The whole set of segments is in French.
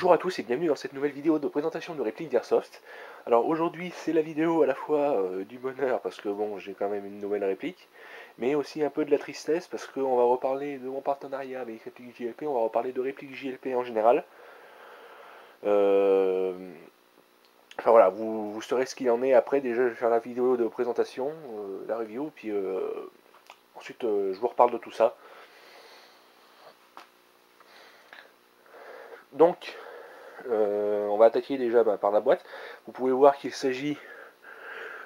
Bonjour à tous et bienvenue dans cette nouvelle vidéo de présentation de répliques d'Airsoft. Alors aujourd'hui c'est la vidéo à la fois du bonheur parce que bon j'ai quand même une nouvelle réplique, mais aussi un peu de la tristesse parce qu'on va reparler de mon partenariat avec répliques JLP, on va reparler de répliques JLP en général. Enfin voilà, vous saurez ce qu'il en est après. Déjà je vais faire la vidéo de présentation, la review, puis ensuite je vous reparle de tout ça. Donc on va attaquer déjà par la boîte. Vous pouvez voir qu'il s'agit,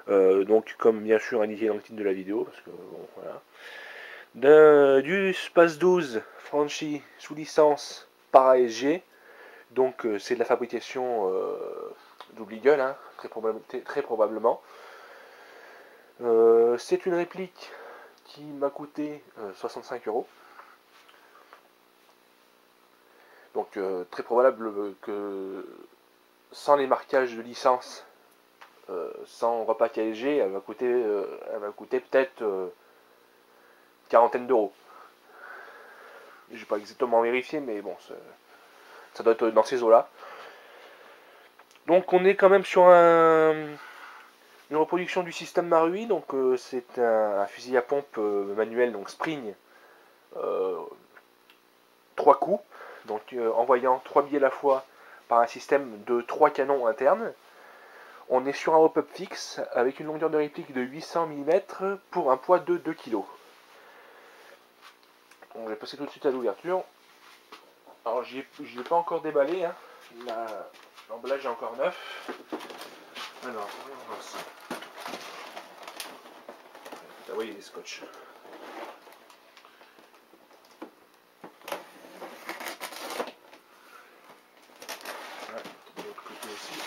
donc comme bien sûr indiqué dans le titre de la vidéo, parce que bon, voilà, du Space 12 franchi sous licence par ASG. Donc c'est de la fabrication Double Eagle, hein, très probablement. C'est une réplique qui m'a coûté 65 €. Donc très probable que sans les marquages de licence, sans repas ASG, elle m'a coûté peut-être quarantaine d'euros. J'ai pas exactement vérifié, mais bon, ça doit être dans ces eaux-là. Donc on est quand même sur une reproduction du système Marui. Donc c'est un fusil à pompe manuel, donc Spring, 3 coups, donc envoyant 3 billes à la fois par un système de 3 canons internes. On est sur un hop-up fixe avec une longueur de réplique de 800 mm pour un poids de 2 kg. Donc, je vais passer tout de suite à l'ouverture. Alors je l'ai pas encore déballé, hein. L'emballage est encore neuf. Alors, on va voir ça. Ah oui, il est scotch. Ouais, de l'autre côté aussi.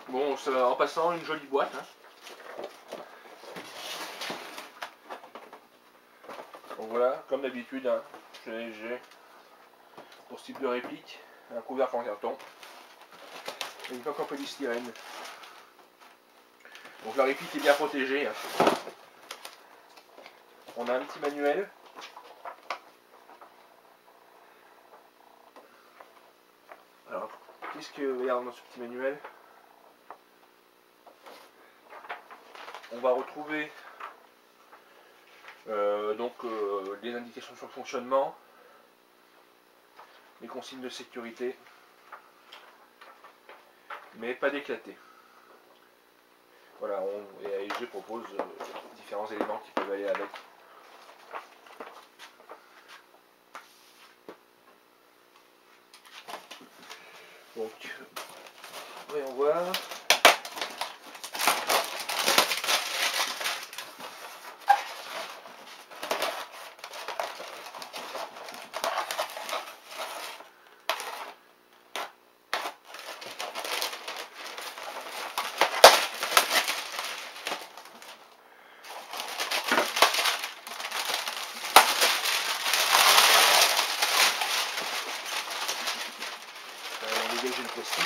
Bon, ça, en passant, une jolie boîte, hein. Donc voilà, comme d'habitude, hein, j'ai pour ce type de réplique un couvercle en carton et une coque en polystyrène. Donc la réplique est bien protégée, hein. On a un petit manuel. Alors, qu'est-ce qu'il y a dans ce petit manuel? On va retrouver des indications sur le fonctionnement, les consignes de sécurité, mais pas d'éclaté. Voilà, et AEG propose différents éléments qui peuvent aller avec. Donc, voyons voir. On va dégager le plastique.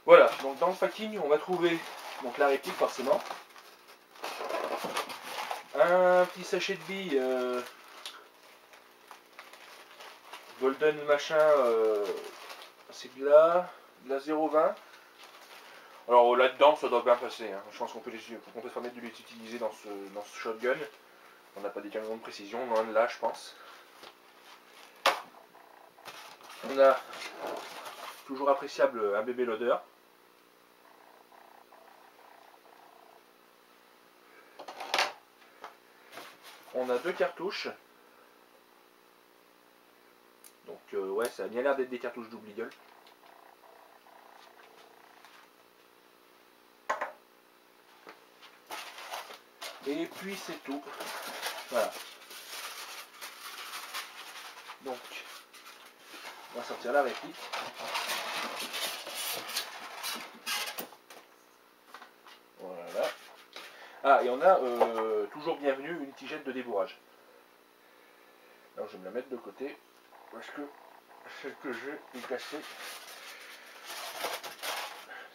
Voilà, donc dans le packing, on va trouver donc la réplique forcément, un petit sachet de billes Golden machin, c'est de la 0,20. Alors là-dedans, ça doit bien passer, hein. Je pense qu'on peut se permettre de les utiliser dans ce shotgun. On n'a pas des canons de précision, loin de là, je pense. On a toujours appréciable un bébé loader. On a 2 cartouches. Donc ouais, ça a bien l'air d'être des cartouches Double Eagle. Et puis c'est tout. Voilà. Donc, on va sortir la réplique. Voilà. Ah, et on a toujours bienvenue une tigette de débourrage. Alors je vais me la mettre de côté parce que celle que j'ai est cassée.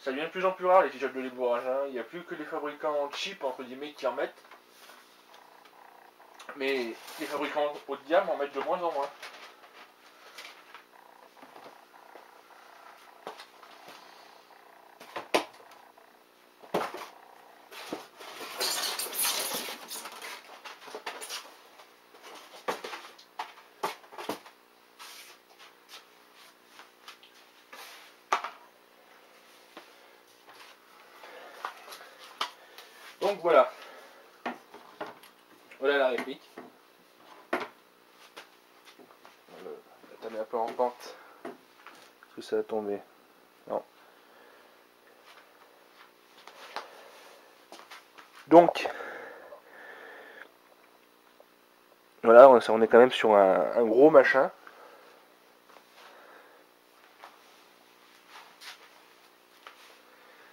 Ça devient de plus en plus rare les tigettes de débourrage. Hein. Il n'y a plus que les fabricants cheap entre guillemets qui en mettent. Mais les fabricants haut de gamme en mettent de moins en moins. Donc voilà. Voilà la réplique. La table est un peu en pente. Est-ce que ça va tomber? Non. Donc, voilà, on est quand même sur un gros machin.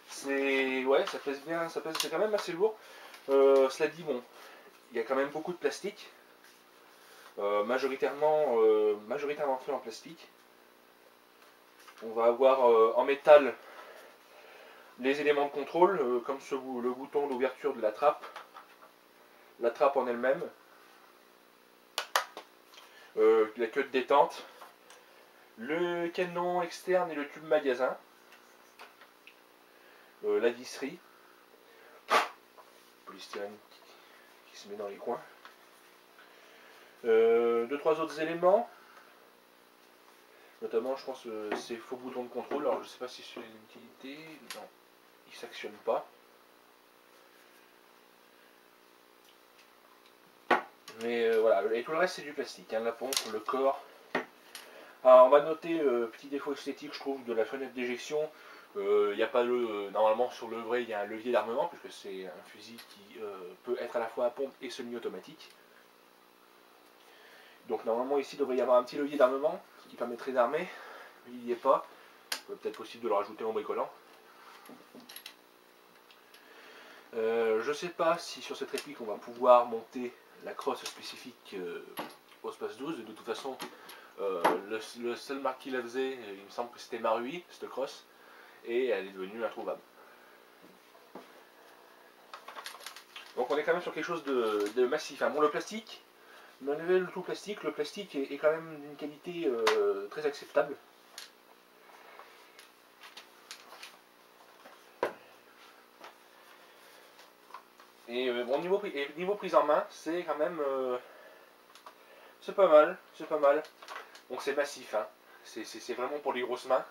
C'est, ouais, ça pèse bien, ça pèse, c'est quand même assez lourd. Cela dit, bon, il y a quand même beaucoup de plastique. Majoritairement fait en plastique. On va avoir en métal les éléments de contrôle, comme le bouton d'ouverture de la trappe en elle-même, la queue de détente, le canon externe et le tube magasin, la visserie, polystyrène qui se met dans les coins, 2-3 autres éléments, notamment je pense ces faux boutons de contrôle. Alors je ne sais pas si c'est une utilité, non, ils ne s'actionnent pas. Mais voilà, et tout le reste c'est du plastique, hein, la pompe, le corps. Alors on va noter, petit défaut esthétique je trouve de la fenêtre d'éjection, il n'y a pas normalement sur le vrai il y a un levier d'armement, puisque c'est un fusil qui peut être à la fois à pompe et semi-automatique. Donc normalement ici il devrait y avoir un petit levier d'armement qui permettrait d'armer, mais il n'y est pas, peut-être possible de le rajouter en bricolant. Je ne sais pas si sur cette réplique on va pouvoir monter la crosse spécifique au Space 12, de toute façon le seul marque qui la faisait, il me semble que c'était Marui, cette crosse, et elle est devenue introuvable. Donc on est quand même sur quelque chose de massif. Hein. Bon, le plastique, malgré le tout plastique, le plastique est quand même d'une qualité très acceptable. Et bon, niveau prise en main, c'est quand même c'est pas mal, c'est pas mal. Donc c'est massif, hein. C'est vraiment pour les grosses mains.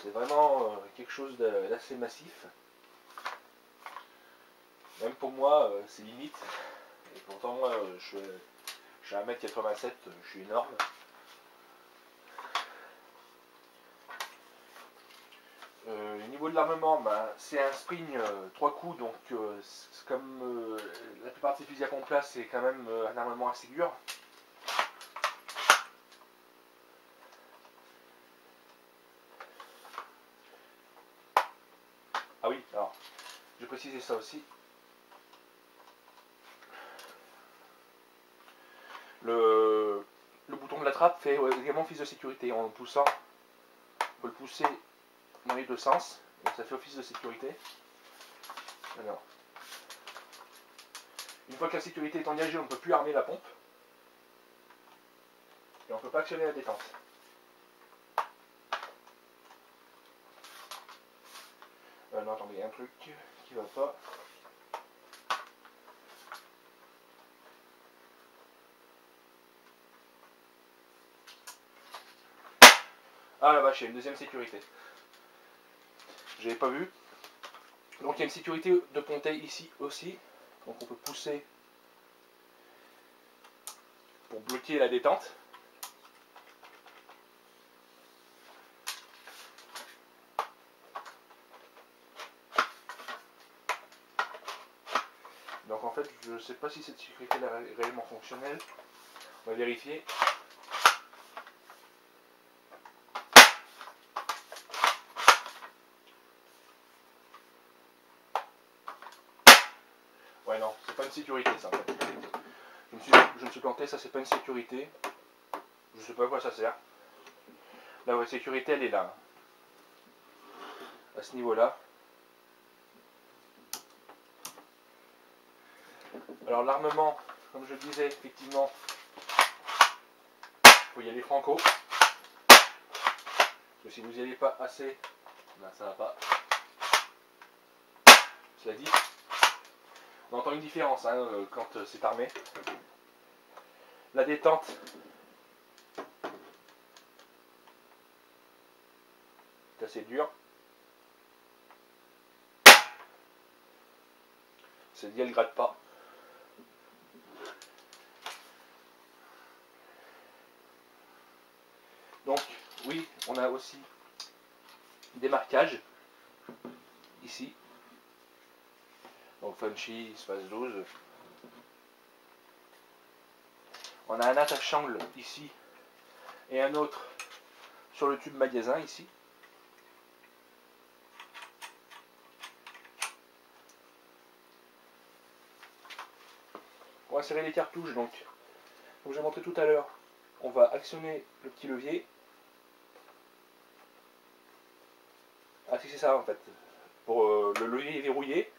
C'est vraiment quelque chose d'assez massif. Même pour moi, c'est limite. Et pourtant, moi, je suis à 1m87, je suis énorme. Au niveau de l'armement, bah, c'est un spring 3 coups, donc comme la plupart de ces fusils à pompe là, c'est quand même un armement assez dur. Ah oui, alors, je vais préciser ça aussi. Le bouton de la trappe fait également office de sécurité. En le poussant, on peut le pousser dans les deux sens, donc ça fait office de sécurité. Alors, une fois que la sécurité est engagée, on ne peut plus armer la pompe. Et on ne peut pas actionner la détente. Non, attendez, il y a un truc qui va pas. Ah la vache, il y a une deuxième sécurité. J'avais pas vu. Donc il y a une sécurité de pontet ici aussi. Donc on peut pousser pour bloquer la détente. Donc en fait, je ne sais pas si cette sécurité est réellement fonctionnelle. On va vérifier. Ouais, non, c'est pas une sécurité ça en fait. Je me suis planté, ça c'est pas une sécurité. Je sais pas à quoi ça sert. La vraie sécurité elle est là. À ce niveau-là. Alors l'armement, comme je le disais, effectivement, il faut y aller franco. Parce que si vous n'y allez pas assez, ben ça va pas. Cela dit, on entend une différence hein, quand c'est armé. La détente, c'est assez dur. C'est dit, elle ne gratte pas. Donc, oui, on a aussi des marquages ici. Donc, Funchy, espace 12. On a un attache-angle ici et un autre sur le tube magasin ici. Pour insérer les cartouches, donc, comme j'ai montré tout à l'heure, on va actionner le petit levier. Ah si c'est ça en fait. Pour le levier est verrouillé.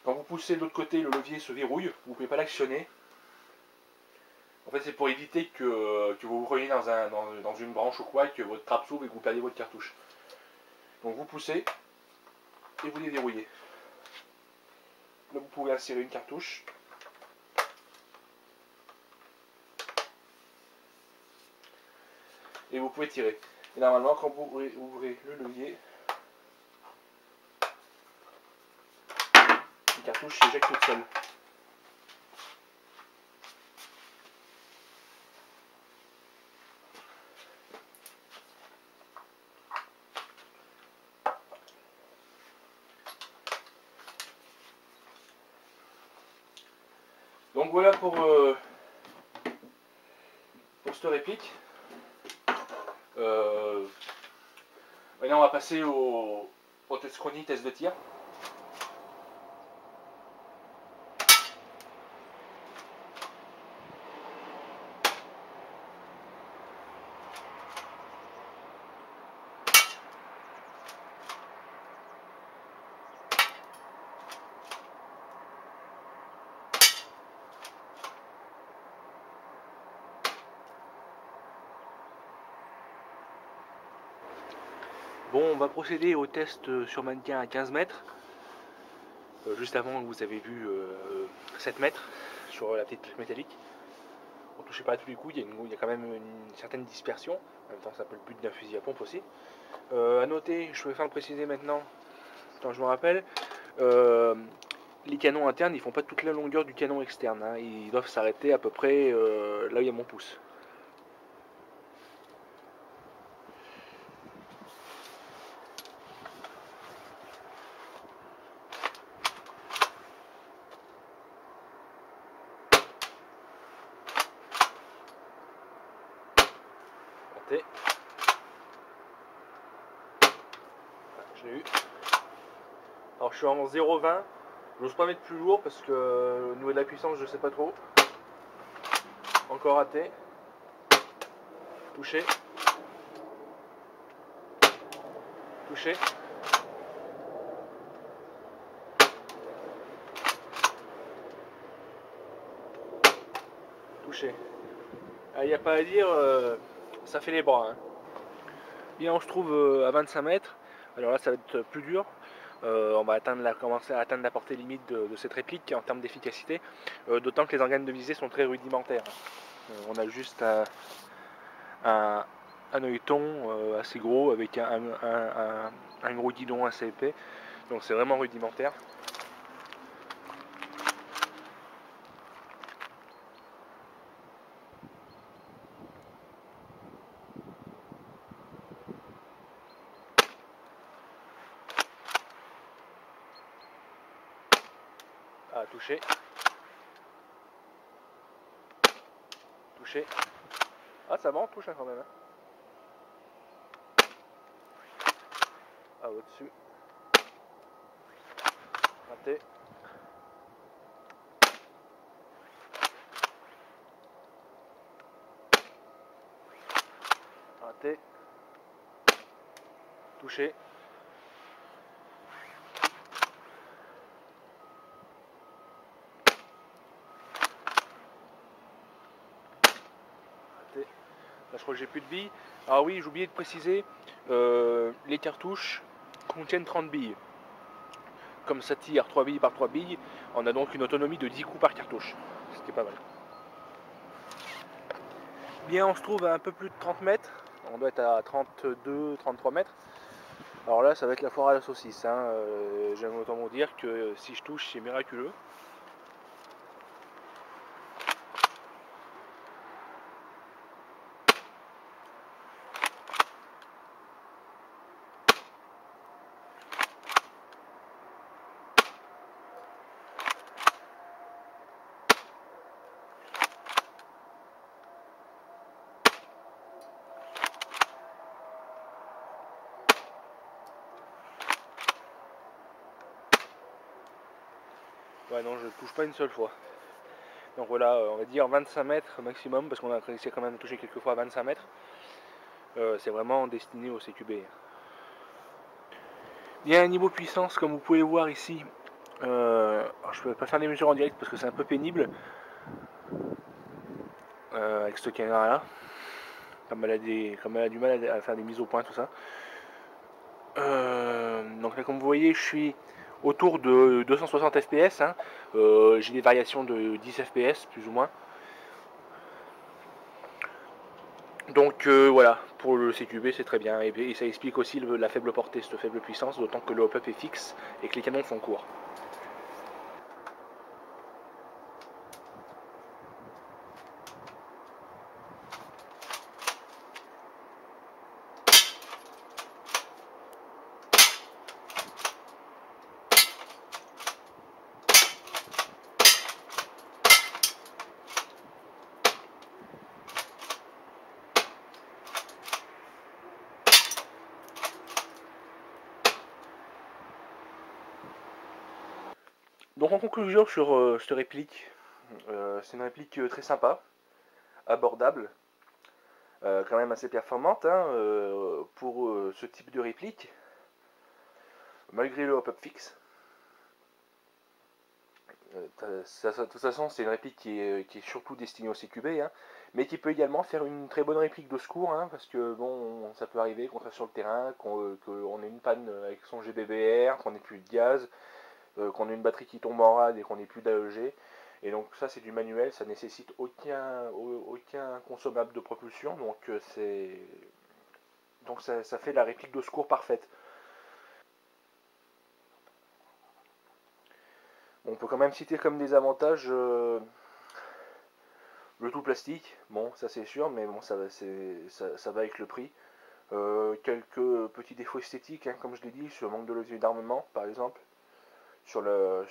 Quand vous poussez de l'autre côté, le levier se verrouille. Vous ne pouvez pas l'actionner. En fait, c'est pour éviter que vous vous preniez dans une branche ou quoi, et que votre trappe s'ouvre et que vous perdiez votre cartouche. Donc vous poussez et vous déverrouillez. Là, vous pouvez insérer une cartouche. Et vous pouvez tirer. Et normalement, quand vous ouvrez le levier, la cartouche s'éjecte toute seule. Donc voilà pour cette réplique. Maintenant on va passer au test chronique, test de tir. Bon, on va procéder au test sur mannequin à 15 mètres. Juste avant, vous avez vu 7 mètres sur la petite plaque métallique. On ne touchez pas à tous les coups, il y a quand même une certaine dispersion. En même temps, c'est un peu le but d'un fusil à pompe aussi. A noter, je préfère le préciser maintenant, quand je me rappelle, les canons internes, ils font pas toute la longueur du canon externe. Hein. Ils doivent s'arrêter à peu près là où il y a mon pouce. Raté. Je l'ai eu. Alors je suis en 0,20. Je n'ose pas mettre plus lourd parce que au niveau de la puissance, je sais pas trop. Encore raté. Touché. Touché. Touché. Il n'y a pas à dire, ça fait les bras. Hein. Bien, on se trouve à 25 mètres. Alors là, ça va être plus dur. On va commencer à atteindre la portée limite de cette réplique en termes d'efficacité. D'autant que les organes de visée sont très rudimentaires. On a juste un œilleton assez gros avec un gros guidon assez épais. Donc c'est vraiment rudimentaire. Ah, touché. Touché. Ah, ça va, on touche hein, quand même. Hein. Ah, au-dessus. Raté. raté. Touché. Raté. Là je crois que j'ai plus de billes. Ah oui, j'ai oublié de préciser, les cartouches contiennent 30 billes. Comme ça tire 3 billes par 3 billes, on a donc une autonomie de 10 coups par cartouche, ce qui est pas mal. Bien, on se trouve à un peu plus de 30 mètres, on doit être à 32-33 mètres. Alors là, ça va être la foire à la saucisse, hein. J'aime autant vous dire que si je touche, c'est miraculeux. Ouais, non, je ne touche pas une seule fois. Donc voilà, on va dire 25 mètres maximum, parce qu'on a réussi quand même à toucher quelques fois à 25 mètres. C'est vraiment destiné au CQB. Bien, niveau puissance, comme vous pouvez le voir ici, je ne peux pas faire des mesures en direct parce que c'est un peu pénible avec ce caméra là. Comme elle a du mal à faire des mises au point, tout ça. Donc là, comme vous voyez, je suis autour de 260 fps. Hein. J'ai des variations de 10 fps, plus ou moins. Donc voilà, pour le CQB c'est très bien. Et ça explique aussi la faible portée, cette faible puissance, d'autant que le hop-up est fixe et que les canons sont courts. Donc en conclusion sur cette réplique, c'est une réplique très sympa, abordable, quand même assez performante hein, pour ce type de réplique, malgré le hop-up fixe. De toute façon, c'est une réplique qui est surtout destinée au CQB, hein, mais qui peut également faire une très bonne réplique de secours, hein, parce que bon, ça peut arriver qu'on soit sur le terrain, qu'on ait une panne avec son GBBR, qu'on n'ait plus de gaz, qu'on ait une batterie qui tombe en rade et qu'on n'ait plus d'AEG. Et donc ça c'est du manuel, ça nécessite aucun consommable de propulsion, donc ça fait la réplique de secours parfaite. On peut quand même citer comme des avantages le tout plastique, bon ça c'est sûr, mais bon ça va avec le prix. Quelques petits défauts esthétiques, hein, comme je l'ai dit, sur le manque de levier d'armement par exemple, sur la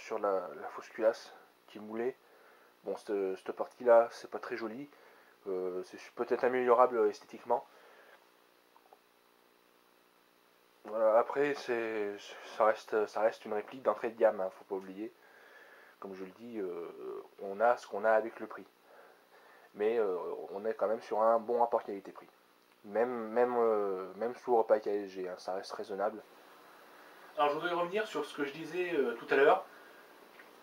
fausse culasse qui est moulée. Bon, cette partie-là, c'est pas très joli. C'est peut-être améliorable esthétiquement. Voilà, après, ça reste une réplique d'entrée de gamme, hein, faut pas oublier. Comme je le dis, on a ce qu'on a avec le prix. Mais on est quand même sur un bon rapport qualité-prix. Même sous repas KSG, hein, ça reste raisonnable. Alors je voudrais revenir sur ce que je disais tout à l'heure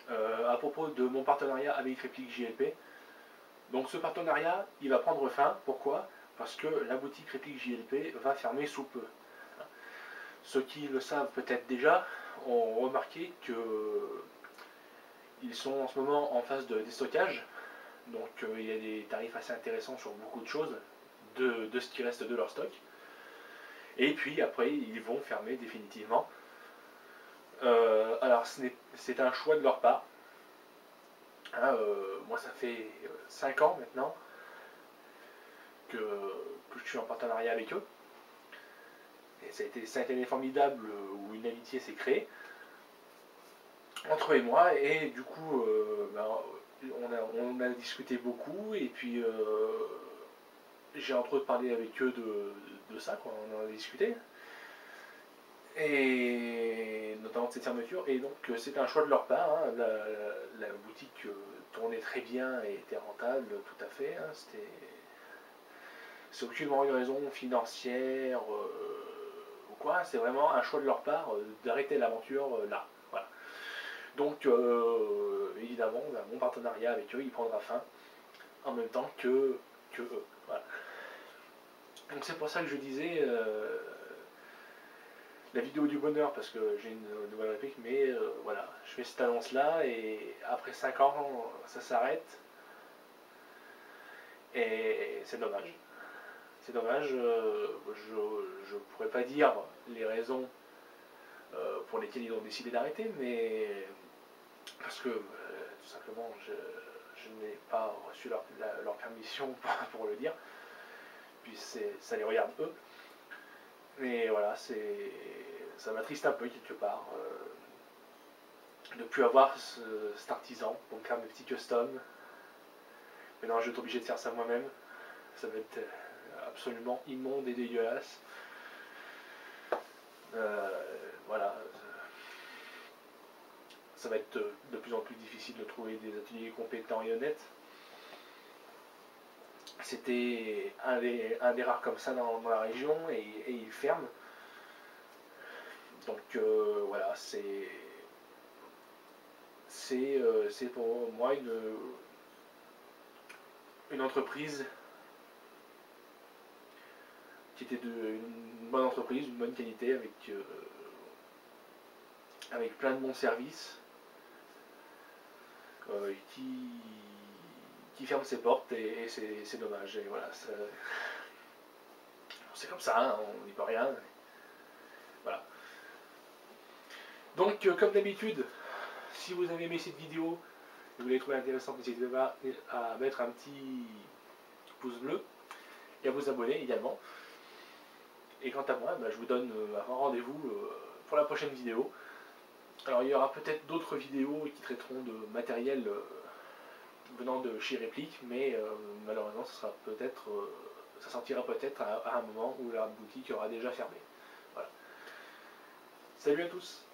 à propos de mon partenariat avec Réplique JLP. Donc ce partenariat, il va prendre fin. Pourquoi? Parce que la boutique Réplique JLP va fermer sous peu. Ceux qui le savent peut-être déjà ont remarqué qu'ils sont en ce moment en phase de déstockage. Donc il y a des tarifs assez intéressants sur beaucoup de choses, de ce qui reste de leur stock. Et puis après, ils vont fermer définitivement. Alors c'est un choix de leur part. Hein, moi ça fait 5 ans maintenant que je suis en partenariat avec eux. Et ça a été formidable où une amitié s'est créée entre eux et moi. Et du coup, on a discuté beaucoup. Et puis, j'ai entre autres parlé avec eux de ça, quoi. On en a discuté. Et notamment de cette fermeture. Et donc, c'était un choix de leur part. Hein. La boutique tournait très bien et était rentable, tout à fait. Hein. c'est aucunement une raison financière ou quoi, c'est vraiment un choix de leur part d'arrêter l'aventure là. Voilà. Donc évidemment, mon partenariat avec eux, il prendra fin en même temps que eux. Voilà. Donc c'est pour ça que je disais la vidéo du bonheur, parce que j'ai une nouvelle réplique, mais voilà, je fais cette annonce là et après 5 ans ça s'arrête et c'est dommage. C'est dommage, je ne pourrais pas dire les raisons pour lesquelles ils ont décidé d'arrêter, mais parce que tout simplement je n'ai pas reçu leur permission pour le dire, puis ça les regarde eux. Mais voilà, ça m'attriste un peu quelque part de ne plus avoir cet artisan pour me faire mes petits customs. Maintenant je vais être obligé de faire ça moi-même, ça va être absolument immonde et dégueulasse. Voilà, ça va être de plus en plus difficile de trouver des ateliers compétents et honnêtes. C'était un des rares comme ça dans la région et il ferme. Donc voilà, c'est pour moi une entreprise qui était une bonne entreprise, une bonne qualité avec plein de bons services qui ferme ses portes et c'est dommage. Et voilà, c'est comme ça, hein, on n'y peut rien. Voilà. Donc comme d'habitude, si vous avez aimé cette vidéo et vous l'avez trouvée intéressante, n'hésitez pas à mettre un petit pouce bleu et à vous abonner également. Et quant à moi, je vous donne un rendez-vous pour la prochaine vidéo. Alors il y aura peut-être d'autres vidéos qui traiteront de matériel venant de chez Réplique, mais malheureusement ça sortira peut-être à un moment où la boutique aura déjà fermé. Voilà. Salut à tous!